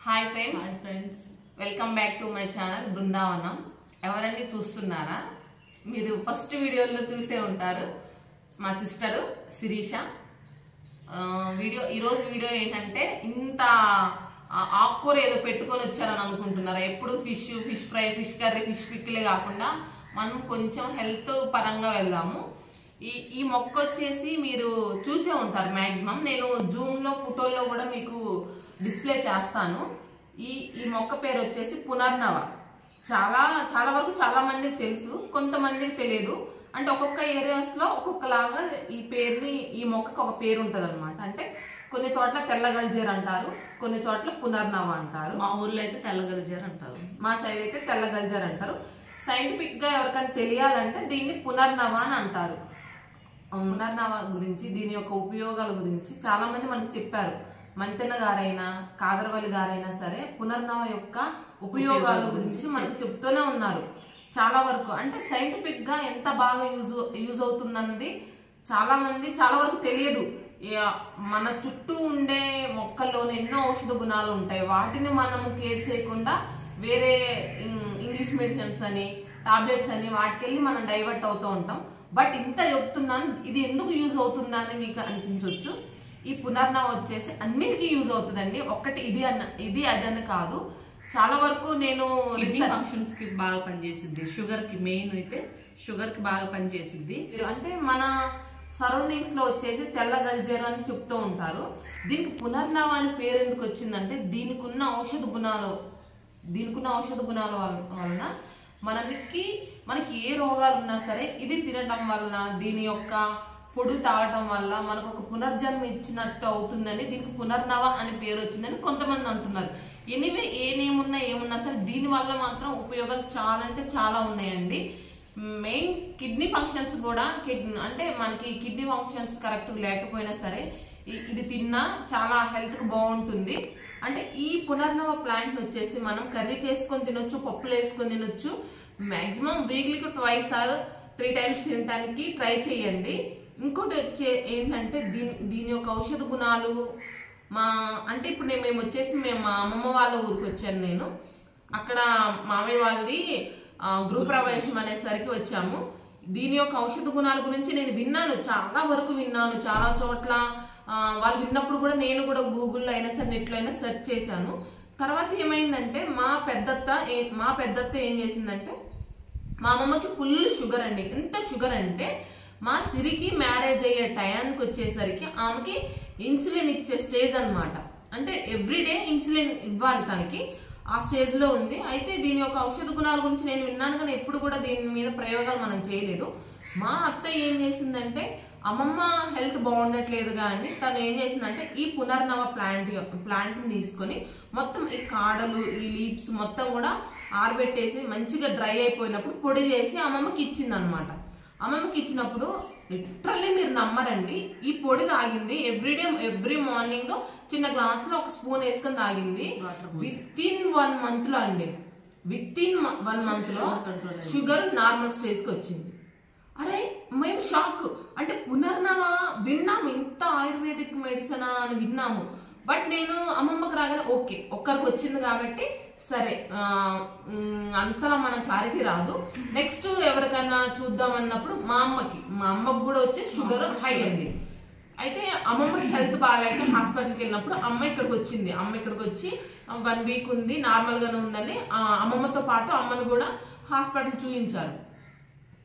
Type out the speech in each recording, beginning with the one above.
Hi friends welcome back to my channel Brundavanam. ఎవరన్నీ చూస్తున్నారా? మీరు ఫస్ట్ వీడియోలో చూసే ఉంటారు. మా సిస్టర్ శిరీష. ఈరోజు వీడియో ఏంటంటే, ఇంత ఆకుకూర ఏదో పెట్టుకొని వచ్చారని అనుకుంటున్నారా? ఎప్పుడు fish fry, fish curry, fish pickle కాకుండా మనం కొంచెం హెల్త్ పరంగా వెళ్దాము. ఈ మొక్క వచ్చేసి మీరు చూసే ఉంటారు మ్యాక్సిమం. నేను జూమ్లో ఫోటోల్లో కూడా మీకు డిస్ప్లే చేస్తాను. ఈ మొక్క పేరు వచ్చేసి పునర్నవ. చాలా వరకు చాలా మందికి తెలుసు, కొంతమందికి తెలియదు. అంటే ఒక్కొక్క ఏరియాస్లో ఒక్కొక్కలాగా ఈ మొక్కకు ఒక పేరు ఉంటుంది అనమాట. అంటే కొన్ని చోట్ల తెల్లగల్జేరు అంటారు, కొన్ని చోట్ల పునర్నవ అంటారు. మా ఊర్లో అయితే తెల్లగల్జేరు అంటారు, మా సైడ్ అయితే తెల్లగల్జేరు అంటారు. సైంటిఫిక్ గా ఎవరికైనా తెలియాలంటే దీన్ని పునర్నవ అని అంటారు. పునర్నవ గురించి, దీని యొక్క ఉపయోగాల గురించి చాలా మంది మనకు చెప్పారు. మంతెన గారైనా కాదరవల్లి గారైనా సరే పునర్నవ యొక్క ఉపయోగాల గురించి మనకు చెప్తూనే ఉన్నారు చాలా వరకు. అంటే సైంటిఫిక్ గా ఎంత బాగా యూజ్ అవుతుందన్నది చాలా వరకు తెలియదు. మన చుట్టూ ఉండే మొక్కల్లోనే ఎన్నో ఔషధ గుణాలు ఉంటాయి. వాటిని మనము కేర్ చేయకుండా వేరే ఇంగ్లీష్ మెడిసిన్స్ అని, టాబ్లెట్స్ అని వాటికెళ్ళి మనం డైవర్ట్ అవుతూ ఉంటాం. బట్ ఇంత చెప్తున్నాను, ఇది ఎందుకు యూజ్ అవుతుందా అని మీకు అనిపించవచ్చు. ఈ పునర్నవ వచ్చేసి అన్నిటికీ యూజ్ అవుతుందండి. ఒక్కటి ఇది అదని కాదు. చాలా వరకు నేను ఫంక్షన్స్ కి బాగా పనిచేసింది. షుగర్ కి మెయిన్ అయితే షుగర్ కి బాగా పనిచేసింది. అంటే మన సరౌండింగ్స్ లో వచ్చేసి తెల్లగల్జేరు అని చెప్తూ ఉంటారు. దీనికి పునర్నవ అని పేరు ఎందుకు వచ్చిందంటే, దీనికి ఉన్న ఔషధ గుణాల వలన మనకి ఏ రోగాలు ఉన్నా సరే ఇది తినడం వలన, దీని యొక్క పొడి తాగటం వల్ల మనకు ఒక పునర్జన్మ ఇచ్చినట్టు అవుతుందని దీనికి పునర్నవ అని పేరు వచ్చిందని కొంతమంది అంటున్నారు. ఎనీవే ఏమున్నా సరే దీని వల్ల మాత్రం ఉపయోగాలు చాలా అంటే చాలా ఉన్నాయండి. మెయిన్ కిడ్నీ ఫంక్షన్స్ కూడా, అంటే మనకి కిడ్నీ ఫంక్షన్స్ కరెక్ట్ లేకపోయినా సరే ఇది తిన్నా చాలా హెల్త్కి బాగుంటుంది. అంటే ఈ పునర్నవ ప్లాంట్ వచ్చేసి మనం కర్రీ చేసుకొని తినొచ్చు, పప్పులు వేసుకొని తినొచ్చు. మ్యాక్సిమం వీక్లీకి 2 or 3 times తినడానికి ట్రై చేయండి. ఇంకోటి ఏంటంటే దీని యొక్క ఔషధ గుణాలు అంటే ఇప్పుడు మేము వచ్చేసి మా అమ్మమ్మ వాళ్ళ ఊరికి వచ్చాను. నేను అక్కడ మామయ్య వాళ్ళది గృహప్రవేశం అనేసరికి వచ్చాము. దీని యొక్క ఔషధ గుణాల గురించి నేను విన్నాను, చాలా వరకు విన్నాను. చాలా చోట్ల వాళ్ళు విన్నప్పుడు కూడా నేను కూడా గూగుల్లో అయినా సరే నెట్లో అయినా సెర్చ్ చేశాను. తర్వాత ఏమైందంటే మా పెద్దత్త ఏం చేసిందంటే, మా అమ్మమ్మకి ఫుల్ షుగర్ అండి. ఎంత షుగర్ అంటే మా సిరికి మ్యారేజ్ అయ్యే టయానికి వచ్చేసరికి ఆమెకి ఇన్సులిన్ ఇచ్చే స్టేజ్ అనమాట. అంటే ఎవ్రీడే ఇన్సులిన్ ఇవ్వాలి తనకి, ఆ స్టేజ్ లో ఉంది. అయితే దీని యొక్క ఔషధ గుణాల గురించి నేను విన్నాను, కానీ ఎప్పుడు కూడా దీని మీద ప్రయోగాలు మనం చేయలేదు. మా అత్త ఏం చేసిందంటే, అమ్మమ్మ హెల్త్ బాగుండట్లేదు కానీ తను ఏం చేసిందంటే ఈ పునర్నవ ప్లాంట్ని తీసుకొని మొత్తం ఈ కాడలు, ఈ లీవ్స్ మొత్తం కూడా ఆరబెట్టేసి మంచిగా డ్రై అయిపోయినప్పుడు పొడి చేసి అమ్మమ్మకి ఇచ్చింది అనమాట. అమ్మమ్మకి ఇచ్చినప్పుడు లిటరల్లీ మీరు నమ్మరండి, ఈ పొడి తాగింది ఎవ్రీ మార్నింగ్ చిన్న గ్లాస్ లో 1 స్పూన్ వేసుకొని తాగింది. విత్ ఇన్ 1 month లో అండి, విత్ ఇన్ 1 month లో షుగర్ నార్మల్ స్టేజ్ కి వచ్చింది. అరే మేము షాక్. అంటే పునర్నవ విన్నాము, ఇంత ఆయుర్వేదిక్ మెడిసిన్ అని విన్నాము. బట్ నేను అమ్మమ్మకి రాగానే ఓకే, ఒక్కరికి వచ్చింది కాబట్టి సరే, అంతలా మనం క్లారిటీ రాదు. నెక్స్ట్ ఎవరికైనా చూద్దాం అన్నప్పుడు మా అమ్మకి కూడా వచ్చే షుగర్ హై అండి. అయితే అమ్మమ్మకి హెల్త్ బాగాలేక హాస్పిటల్కి వెళ్ళినప్పుడు అమ్మ ఇక్కడికి వచ్చింది. అమ్మ ఇక్కడికి వచ్చి 1 week ఉంది, నార్మల్గానే ఉందని అమ్మమ్మతో పాటు అమ్మను కూడా హాస్పిటల్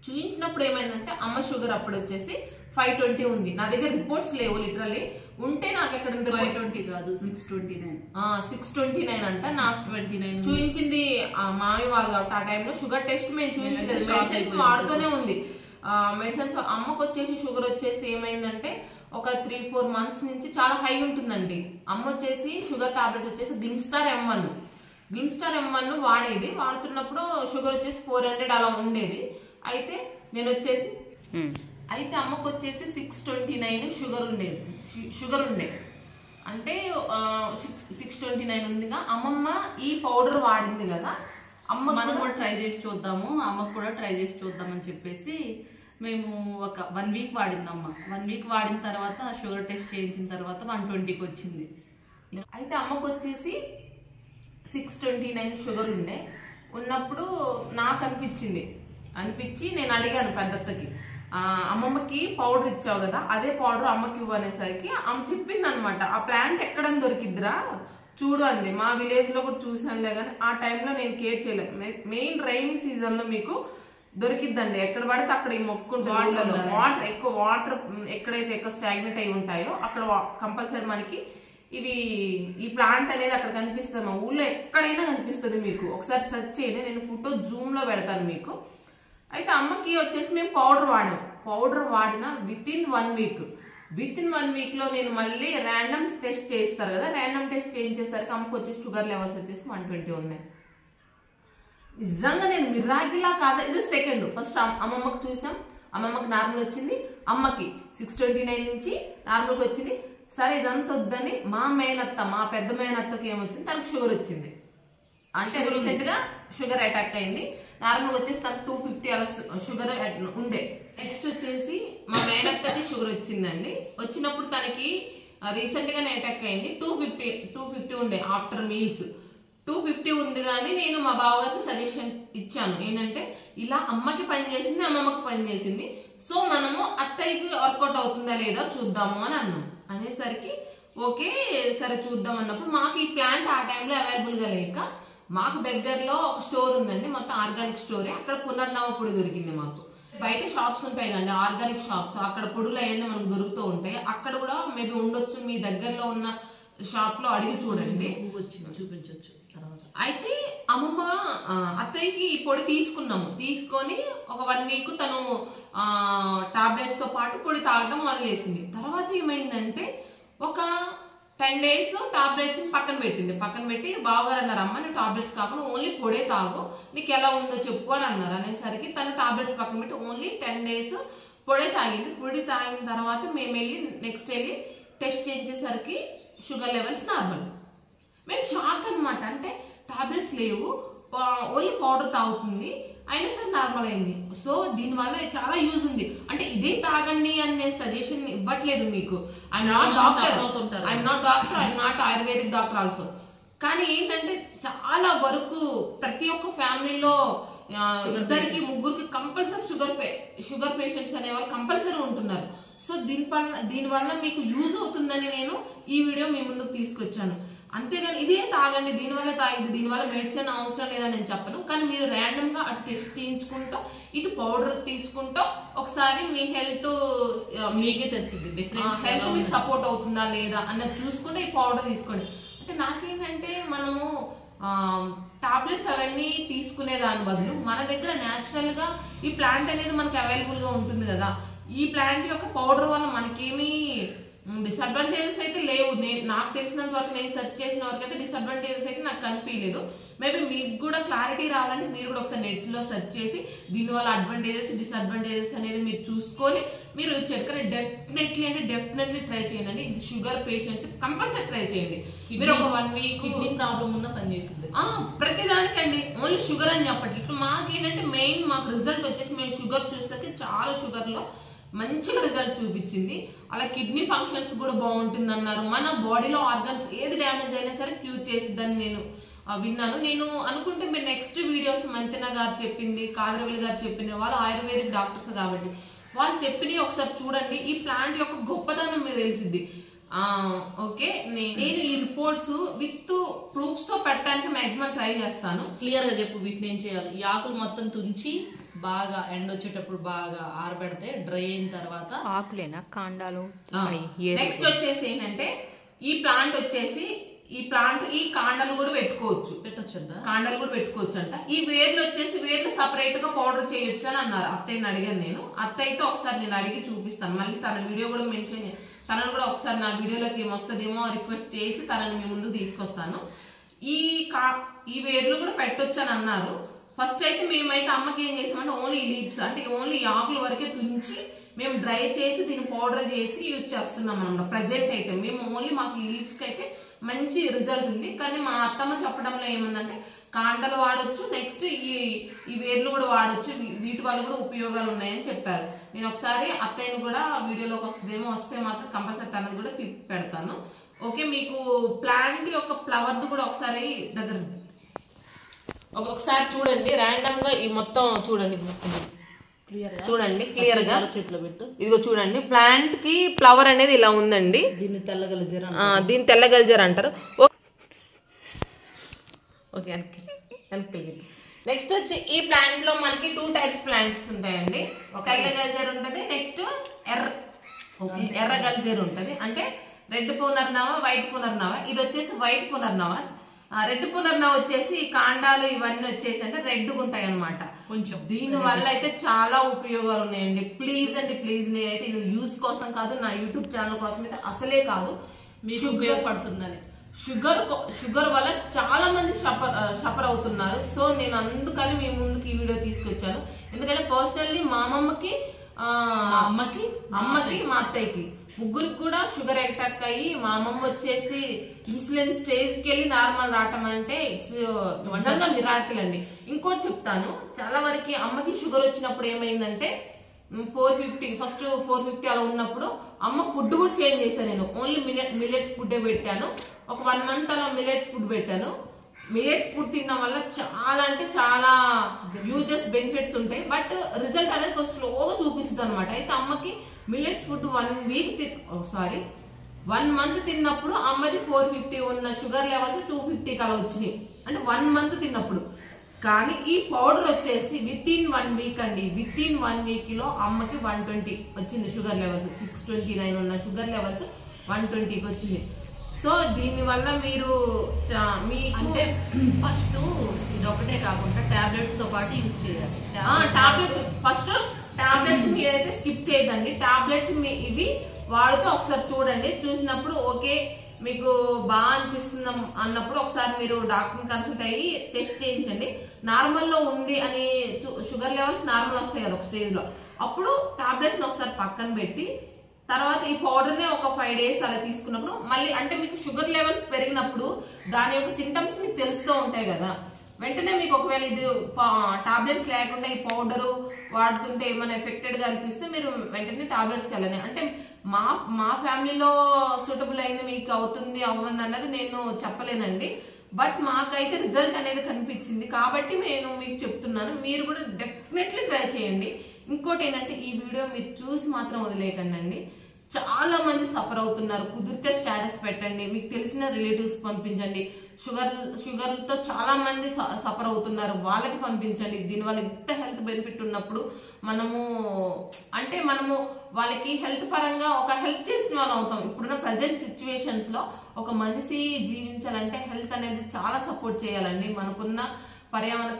చూయించినప్పుడు ఏమైందంటే, అమ్మ షుగర్ అప్పుడు వచ్చేసి 520 ఉంది. నా దగ్గర రిపోర్ట్స్ లేవు, లిటరల్లీ ఉంటే నాకు ఎక్కడ 520 కాదు 629 అంట. నాకు 29 చూపించింది మామి వాళ్ళు కాబట్టి ఆ టైంలో షుగర్ టెస్ట్ మేము చూపించలేదు, మెడిసిన్స్ వాడుతూనే ఉంది. మెడిసిన్స్ అమ్మకు వచ్చేసి షుగర్ వచ్చేసి ఏమైందంటే ఒక 3-4 months నుంచి చాలా హై ఉంటుందండి. అమ్మ వచ్చేసి షుగర్ టాబ్లెట్ వచ్చేసి గ్లిమ్స్టార్ M1 వాడుతున్నప్పుడు షుగర్ వచ్చేసి 400 అలా ఉండేది. అయితే అమ్మకు వచ్చేసి 629 షుగర్ ఉండే. అంటే 629 ఉందిగా. అమ్మమ్మ ఈ పౌడర్ వాడింది కదా, మనం కూడా ట్రై చేసి చూద్దాము, అమ్మకు కూడా ట్రై చేసి చూద్దామని చెప్పేసి మేము ఒక 1 week వాడిందమ్మ. 1 week వాడిన తర్వాత షుగర్ టెస్ట్ చేయించిన తర్వాత 120కి వచ్చింది. అయితే అమ్మకు వచ్చేసి 629 షుగర్ ఉన్నప్పుడు నాకు అనిపించి నేను అడిగాను పెద్దత్తకి, అమ్మమ్మకి పౌడర్ ఇచ్చావు కదా, అదే పౌడర్ అమ్మకి ఇవ్వు అనేసరికి అమ్మ చెప్పింది అనమాట, ఆ ప్లాంట్ ఎక్కడ దొరికిద్దిరా చూడు అంది. మా విలేజ్ లో కూడా చూసానులే కానీ ఆ టైంలో నేను కేర్ చేయలేదు. మెయిన్ రైనీ సీజన్ లో మీకు దొరికిద్దండి, ఎక్కడ పడితే అక్కడ ఈ మొక్కుంటుంది. వాటర్ ఎక్కడైతే ఎక్కువ స్టాగ్నెట్ అయి ఉంటాయో అక్కడ కంపల్సరీ మనకి ఈ ప్లాంట్ అనేది అక్కడ కనిపిస్తుంది. మా ఊళ్ళో ఎక్కడైనా కనిపిస్తుంది మీకు, ఒకసారి సెర్చ్ చేయండి, నేను ఫోటో జూమ్ లో పెడతాను మీకు. అయితే అమ్మకి వచ్చేసి మేము పౌడర్ వాడిన విత్ ఇన్ 1 వీక్ లో నేను మళ్ళీ ర్యాండమ్ టెస్ట్ చేస్తారు కదా, ర్యాండమ్ టెస్ట్ చేయించేసరికి అమ్మకి వచ్చేసి షుగర్ లెవెల్స్ వచ్చేసి 120 ఉన్నాయి. నిజంగా నేను మిరాకిలా కాదా, ఇది సెకండ్. ఫస్ట్ అమ్మమ్మకి చూసాం, అమ్మమ్మకి నార్మల్ వచ్చింది, అమ్మకి 629 నుంచి నార్మల్కి వచ్చింది. సరే ఇదంతా వద్దని మా పెద్ద మేనత్తకి ఏమొచ్చింది, తనకి షుగర్ వచ్చింది. అంటే రీసెంట్ గా షుగర్ అటాక్ అయింది. నార్మల్ వచ్చేసి తనకు 250 అలా షుగర్ ఉండే. నెక్స్ట్ వచ్చేసి మా మేనత్తకి షుగర్ వచ్చిందండి. వచ్చినప్పుడు తనకి రీసెంట్ గానే అటాక్ అయింది. 250 ఉండే ఆఫ్టర్ మీల్స్ 250 ఉంది. కానీ నేను మా బావగారికి సజెషన్ ఇచ్చాను ఏంటంటే, ఇలా అమ్మకి పని చేసింది, అమ్మమ్మకి పని చేసింది, సో మనము అత్తయ్యకి వర్కౌట్ అవుతుందా లేదా చూద్దాము అని అన్నాం. అనేసరికి ఓకే సరే చూద్దాం అన్నప్పుడు మాకు ఈ ప్లాంట్ ఆ టైంలో అవైలబుల్ గా లేక మాకు దగ్గరలో ఒక స్టోర్ ఉందండి, మొత్తం ఆర్గానిక్ స్టోరే. అక్కడ పునర్నవ పొడి దొరికింది మాకు. బయట షాప్స్ ఉంటాయి కండి, ఆర్గానిక్ షాప్స్, అక్కడ పొడులు అవన్నీ మనకు దొరుకుతూ ఉంటాయి. అక్కడ కూడా మేబీ ఉండొచ్చు, మీ దగ్గరలో ఉన్న షాప్ లో అడిగి చూడండి, చూపించవచ్చు. అయితే అత్తయ్యకి ఈ పొడి తీసుకొని ఒక 1 వీక్ తను టాబ్లెట్స్ తో పాటు పొడి తాగడం మొదలేసింది. తర్వాత ఏమైందంటే ఒక 10 days టాబ్లెట్స్ పక్కన పెట్టి బావగారు అన్నారు, అమ్మ నువ్వు టాబ్లెట్స్ కాకుండా ఓన్లీ పొడే తాగు, నీకు ఎలా ఉందో చెప్పు అని అన్నారు. అనేసరికి తను టాబ్లెట్స్ పక్కన పెట్టి ఓన్లీ 10 days పొడే తాగింది. పొడి తాగిన తర్వాత మేము నెక్స్ట్ వెళ్ళి టెస్ట్ చేయించేసరికి షుగర్ లెవెల్స్ నార్మల్. మేము షాక్ అనమాట, అంటే టాబ్లెట్స్ లేవు, ఓన్లీ పౌడర్ తాగుతుంది, అయినా సరే నార్మల్ అయింది. సో దీనివల్ల చాలా యూజ్ ఉంది. అంటే ఇదే తాగండి అనే సజెషన్ ఇవ్వట్లేదు మీకు. I'm not doctor, I'm not ayurvedic doctor also. కానీ ఏంటంటే చాలా వరకు ప్రతి ఒక్క ఫ్యామిలీలో 2-3 కంపల్సరీ షుగర్ పేషెంట్స్ అనే వాళ్ళు కంపల్సరీ ఉంటున్నారు. సో దీనివల్ల మీకు యూజ్ అవుతుందని నేను ఈ వీడియో మీ ముందుకు తీసుకొచ్చాను. అంతేగాని ఇదే తాగండి, దీనివల్ల మెడిసిన్ అవసరం లేదని నేను చెప్పను. కానీ మీరు ర్యాండమ్ గా అటు టెస్ట్ చేయించుకుంటూ ఇటు పౌడర్ తీసుకుంటూ ఒకసారి మీ హెల్త్ మీకే తెలిసింది, హెల్త్ మీకు సపోర్ట్ అవుతుందా లేదా అన్నది చూసుకుంటే ఈ పౌడర్ తీసుకోండి. అంటే నాకేంటంటే మనము టాబ్లెట్స్ అవన్నీ తీసుకునే దాని బదులు మన దగ్గర న్యాచురల్ గా ఈ ప్లాంట్ అనేది మనకి అవైలబుల్ గా ఉంటుంది కదా. ఈ ప్లాంట్ యొక్క పౌడర్ వల్ల మనకేమీ డిసడ్వాంటేజెస్ అయితే లేవు. నాకు తెలిసినంత వరకు, నేను సెర్చ్ చేసిన వరకు అయితే డిసడ్వాంటేజెస్ అయితే నాకు కనిపించలేదు. మేబీ మీకు కూడా క్లారిటీ రావాలంటే మీరు కూడా ఒకసారి నెట్ లో సెర్చ్ చేసి దీనివల్ల అడ్వాంటేజెస్ డిసడ్వాంటేజెస్ అనేది మీరు చూసుకొని మీరు చెట్కని డెఫినెట్లీ ట్రై చేయండి. ఇది షుగర్ పేషెంట్స్ కంపల్సరీ ట్రై చేయండి. మీరు ఒక 1 వీక్ ప్రాబ్లం ఉన్న పని చేసింది ప్రతి దానికండి, ఓన్లీ షుగర్ అని చెప్పట్లేదు. మాకేంటంటే మెయిన్ మాకు రిజల్ట్ వచ్చేసి మేము షుగర్ చూసాక చాలా షుగర్ లో మంచిగా రిజల్ట్ చూపించింది. అలా కిడ్నీ ఫంక్షన్స్ కూడా బాగుంటుంది అన్నారు. మన బాడీలో ఆర్గన్స్ ఏది డ్యామేజ్ అయినా సరే క్యూర్ చేసిద్దని నేను విన్నాను. నేను అనుకుంటే మీరు నెక్స్ట్ వీడియోస్ మంతెన గారు చెప్పింది, కాదరవల్లి గారు చెప్పింది, వాళ్ళు ఆయుర్వేదిక్ డాక్టర్స్ కాబట్టి వాళ్ళు చెప్పినవి ఒకసారి చూడండి. ఈ ప్లాంట్ యొక్క గొప్పతనం మీకు తెలిసిద్ది. ఓకే, నేను ఈ రిపోర్ట్స్ విత్ ప్రూఫ్స్ తో పెట్టడానికి మాక్సిమం ట్రై చేస్తాను. క్లియర్ గా చెప్పు, వీటిని ఏం చేయాలి? ఈ ఆకులు మొత్తం తుంచి బాగా ఎండ వచ్చేటప్పుడు బాగా ఆరబెడితే డ్రై అయిన తర్వాత ఆకులేనా కాండాలు. నెక్స్ట్ వచ్చేసి ఏంటంటే ఈ ప్లాంట్ ఈ కాండాలు కూడా పెట్టుకోవచ్చు అంట. ఈ వేర్లు సపరేట్ గా పౌడర్ చేయొచ్చు అని అన్నారు. అత్తయ్యని అడిగాను నేను. అత్తయ్యతో ఒకసారి నేను అడిగి చూపిస్తాను. మళ్ళీ తన వీడియో కూడా మెన్షన్, తనను కూడా ఒకసారి నా వీడియోలోకి ఏమొస్తుందేమో రిక్వెస్ట్ చేసి తనని మీ ముందుకు తీసుకొస్తాను. ఈ వేర్లు కూడా పెట్టొచ్చు అని అన్నారు. ఫస్ట్ అయితే మేమైతే అమ్మకి ఏం చేసామంటే ఓన్లీ లీవ్స్, అంటే ఓన్లీ ఆకుల వరకే తుంచి మేము డ్రై చేసి దీన్ని పౌడర్ చేసి యూజ్ చేస్తున్నాం అనమాట. ప్రెసెంట్ అయితే మేము ఓన్లీ మాకు ఈ లీవ్స్ కి అయితే మంచి రిజల్ట్ ఉంది. కానీ మా అత్తమ్మ చెప్పడంలో ఏముందంటే కాండలు వాడొచ్చు, నెక్స్ట్ ఈ వేర్లు కూడా వాడొచ్చు, వీటి వల్ల కూడా ఉపయోగాలు ఉన్నాయని చెప్పారు. నేను ఒకసారి అత్తయ్యని కూడా వీడియోలోకి వస్తే మాత్రం కంపల్సరీ తనది కూడా క్లిప్ పెడతాను. ఓకే, మీకు ప్లాంట్ యొక్క ఫ్లవర్ది కూడా ఒకసారి దగ్గర ఒకసారి చూడండి, ర్యాండమ్ గా ఈ మొత్తం చూడండి, చూడండి క్లియర్ గా చేతిలో పెట్టు. ఇదిగో చూడండి, ప్లాంట్ కి ఫ్లవర్ అనేది ఇలా ఉందండి. దీన్ని తెల్లగలిజేరా, దీన్ని తెల్లగలిజర్ అంటారు. ఓకే, నెక్స్ట్ వచ్చి ఈ ప్లాంట్ లో మనకి 2 టైప్స్ ప్లాంట్స్ ఉంటాయండి. తెల్ల గల్జర్ ఉంటది, నెక్స్ట్ ఎర్ర గల్జర్ ఉంటది. అంటే రెడ్ పునర్నవ, వైట్ పునర్నవ. ఇది వచ్చేసి వైట్ పునర్నవ. రెడ్ పునర్నవ వచ్చేసి ఈ కాండాలు ఇవన్నీ వచ్చేసి అంటే రెడ్ ఉంటాయి అనమాట. కొంచెం దీని వల్ల అయితే చాలా ఉపయోగాలు ఉన్నాయండి. ప్లీజ్ అండి ప్లీజ్, నేనైతే ఇది యూస్ కోసం కాదు, నా యూట్యూబ్ ఛానల్ కోసం అయితే అసలే కాదు, మీకు ఉపయోగపడుతుందని. షుగర్ వల్ల చాలా మంది సఫర్ అవుతున్నారు. సో నేను అందుకని మీ ముందుకు ఈ వీడియో తీసుకొచ్చాను. ఎందుకంటే పర్సనల్లీ మా అమ్మమ్మకి, అమ్మకి, మా అత్తయ్యకి ముగ్గురికి కూడా షుగర్ అటాక్ అయ్యి మా అమ్మమ్మ వచ్చేసి ఇన్సులిన్ స్టేజ్ కి వెళ్ళి నార్మల్ రావటం అంటే ఇట్స్ నిజంగా మిరాకిల్ అండి. ఇంకోటి చెప్తాను, చాలా వరకు అమ్మకి షుగర్ వచ్చినప్పుడు ఏమైందంటే 450 ఫస్ట్ 450 అలా ఉన్నప్పుడు అమ్మ ఫుడ్ కూడా చేంజ్ చేశాను. నేను ఓన్లీ మిల్లెట్స్ ఫుడ్ పెట్టాను. ఒక 1 మంత్ అలా మిల్లెట్స్ ఫుడ్ పెట్టాను. మిల్లెట్స్ ఫుడ్ తినడం వల్ల చాలా అంటే చాలా యూజెస్ బెనిఫిట్స్ ఉంటాయి. బట్ రిజల్ట్ అనేది స్లోగా చూపిస్తుంది అనమాట. అయితే అమ్మకి మిల్లెట్స్ ఫుడ్ 1 మంత్ తిన్నప్పుడు అమ్మది 450 ఉన్న షుగర్ లెవెల్స్ 250 అలా వచ్చినాయి. అంటే 1 మంత్ తిన్నప్పుడు. కానీ ఈ పౌడర్ వచ్చేసి విత్ ఇన్ 1 వీక్ అండి, విత్ ఇన్ 1 వీక్ లో అమ్మకి 120 వచ్చింది షుగర్ లెవెల్స్. 629 ఉన్న షుగర్ లెవెల్స్ 120కి వచ్చింది. సో దీని వల్ల మీరు అంటే ఫస్ట్ ఇది ఒకటే కాకుండా టాబ్లెట్స్ తో పాటు యూజ్ చేయాలి. టాబ్లెట్స్ ఫస్ట్ టాబ్లెట్స్ మీరైతే స్కిప్ చేయదండి. టాబ్లెట్స్ ఇవి వాడుతూ ఒకసారి చూడండి. చూసినప్పుడు ఓకే మీకు బాగా అనిపిస్తుంది అన్నప్పుడు ఒకసారి మీరు డాక్టర్ని కన్సల్ట్ అయ్యి టెస్ట్ చేయించండి. నార్మల్లో ఉంది అని షుగర్ లెవెల్స్ నార్మల్ వస్తాయి కదా ఒక స్టేజ్ లో, అప్పుడు టాబ్లెట్స్ ఒకసారి పక్కన పెట్టి తర్వాత ఈ పౌడర్నే ఒక 5 డేస్ అలా తీసుకున్నప్పుడు మళ్ళీ అంటే మీకు షుగర్ లెవెల్స్ పెరిగినప్పుడు దాని యొక్క సింటమ్స్ మీకు తెలుస్తూ ఉంటాయి కదా. వెంటనే మీకు ఒకవేళ ఇది టాబ్లెట్స్ లేకుండా ఈ పౌడరు వాడుతుంటే ఏమైనా ఎఫెక్టెడ్ గా అనిపిస్తే మీరు వెంటనే టాబ్లెట్స్కి వెళ్ళండి. అంటే మా ఫ్యామిలీలో సూటబుల్ అయింది మీకు అవుతుంది అవ్వంది అన్నది నేను చెప్పలేనండి. బట్ మాకైతే రిజల్ట్ అనేది కనిపించింది కాబట్టి నేను మీకు చెప్తున్నాను. మీరు కూడా డెఫినెట్లీ ట్రై చేయండి. ఇంకోటి ఏంటంటే ఈ వీడియో మీరు చూసి మాత్రం వదిలేయకండి అండి. చాలా మంది సఫర్ అవుతున్నారు. కుదిరితే స్టేటస్ పెట్టండి, మీకు తెలిసిన రిలేటివ్స్ పంపించండి. షుగర్తో చాలా మంది సఫర్ అవుతున్నారు, వాళ్ళకి పంపించండి. దీనివల్ల ఇంత హెల్త్ బెనిఫిట్ ఉన్నప్పుడు మనము వాళ్ళకి హెల్త్ పరంగా ఒక హెల్ప్ చేసిన వాళ్ళు అవుతాం. ఇప్పుడున్న ప్రజెంట్ సిచ్యువేషన్స్ లో ఒక మనిషి జీవించాలంటే హెల్త్ అనేది చాలా సపోర్ట్ చేయాలండి. మనకున్న పర్యావరణ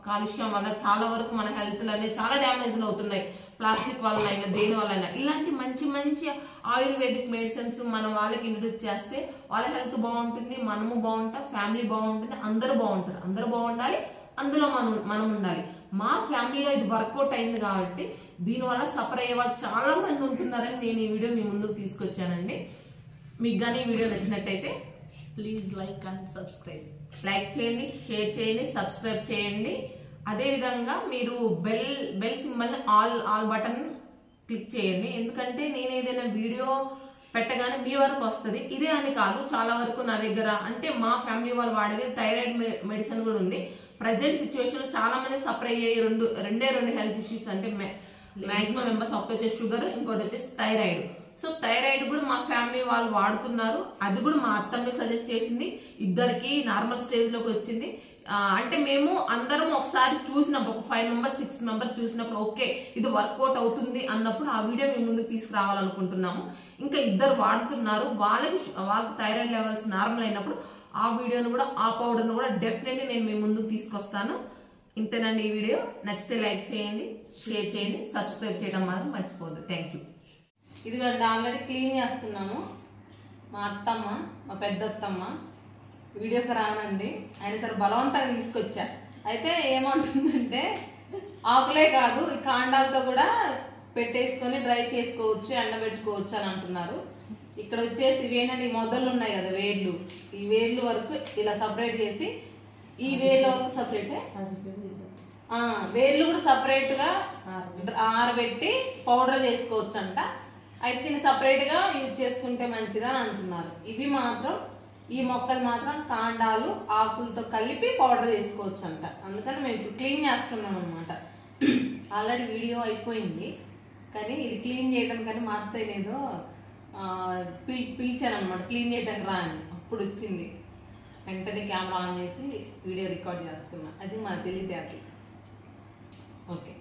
కాలుష్యం వల్ల చాలా వరకు మన హెల్త్ అనేది చాలా డ్యామేజ్లు అవుతున్నాయి. ప్లాస్టిక్ వల్ల అయినా దేని వల్ల అయినా ఇలాంటి మంచి మంచి ఆయుర్వేదిక్ మెడిసిన్స్ మన వాళ్ళకి ఇంట్రడ్యూస్ చేస్తే వాళ్ళ హెల్త్ బాగుంటుంది, మనము బాగుంటాం, ఫ్యామిలీ బాగుంటుంది, అందరూ బాగుంటారు. అందరూ బాగుండాలి, అందులో మనం ఉండాలి. మా ఫ్యామిలీలో ఇది వర్కౌట్ అయింది కాబట్టి దీనివల్ల సఫర్ అయ్యే వాళ్ళు చాలా మంది ఉంటున్నారని నేను ఈ వీడియో మీ ముందుకు తీసుకొచ్చానండి. మీకు కానీ ఈ వీడియో నచ్చినట్టయితే please like and subscribe. Like చేయండి, షేర్ చేయండి, సబ్స్క్రైబ్ చేయండి. అదేవిధంగా మీరు bell symbol all button click చేయండి. ఎందుకంటే నేను ఏదైనా వీడియో పెట్టగానే మీ వరకు వస్తుంది. ఇదే అని కాదు, చాలా వరకు నా దగ్గర అంటే మా ఫ్యామిలీ వాళ్ళు వాడేది థైరాయిడ్ మెడిసిన్ కూడా ఉంది. ప్రజెంట్ సిచ్యువేషన్ లో చాలా మంది సఫర్ అయ్యే రెండే హెల్త్ ఇష్యూస్ అంటే మాక్సిమం మెంబర్స్ ఒకటి వచ్చేసి షుగర్, ఇంకోటి వచ్చేసి థైరాయిడ్. సో థైరాయిడ్ కూడా మా ఫ్యామిలీ వాళ్ళు వాడుతున్నారు. అది కూడా మా అత్తమ్మే సజెస్ట్ చేసింది. ఇద్దరికి నార్మల్ స్టేజ్ లోకి వచ్చింది. అంటే మేము అందరం ఒకసారి చూసినప్పుడు ఒక 5 మెంబర్స్ 6 మెంబర్స్ చూసినప్పుడు ఓకే ఇది వర్కౌట్ అవుతుంది అన్నప్పుడు ఆ వీడియో మీ ముందుకు తీసుకురావాలనుకుంటున్నాము. ఇంకా ఇద్దరు వాడుతున్నారు, వాళ్ళకి థైరాయిడ్ లెవెల్స్ నార్మల్ అయినప్పుడు ఆ వీడియోను కూడా ఆ పౌడర్ను కూడా డెఫినెట్లీ నేను మీ ముందుకు తీసుకొస్తాను. ఇంతేనండి ఈ వీడియో. నచ్చితే లైక్ చేయండి, షేర్ చేయండి, సబ్స్క్రైబ్ చేయడం మాత్రం మర్చిపోద్దు. Thank you. ఇదిగోండి ఆల్రెడీ క్లీన్ చేస్తున్నాము. మా అత్తమ్మ, మా పెద్దత్తమ్మ వీడియోకి రానండి, అయినా సరే బలవంతంగా తీసుకొచ్చా. అయితే ఏమంటుందంటే ఆకులే కాదు ఈ కాండాలతో కూడా పెట్టేసుకొని డ్రై చేసుకోవచ్చు, ఎండబెట్టుకోవచ్చు అని అంటున్నారు. ఇక్కడ వచ్చేసి ఇవేనండి మొదలు ఉన్నాయి కదా వేర్లు, ఈ వేర్లు వరకు ఇలా సపరేట్ చేసి ఈ వేర్ల వరకు సపరేటే, వేర్లు కూడా సపరేట్ గా ఆరబెట్టి పౌడర్ చేసుకోవచ్చు అంట. అయితే దీన్ని సపరేట్గా యూజ్ చేసుకుంటే మంచిదని అంటున్నారు. ఇవి మాత్రం ఈ మొక్కలు మాత్రం కాండాలు ఆకులతో కలిపి పౌడర్ చేసుకోవచ్చు అంట. అందుకని మేము ఇప్పుడు క్లీన్ చేస్తున్నాం అనమాట. ఆల్రెడీ వీడియో అయిపోయింది, కానీ ఇది క్లీన్ చేయడం కానీ మా అత్తయ్య ఏదో పిలిచాను అనమాట, క్లీన్ చేయడానికి రా అని. అప్పుడు వచ్చింది, వెంటనే కెమెరా ఆన్ చేసి వీడియో రికార్డ్ చేస్తున్నా. అది మన తెలివితేటలు. ఓకే.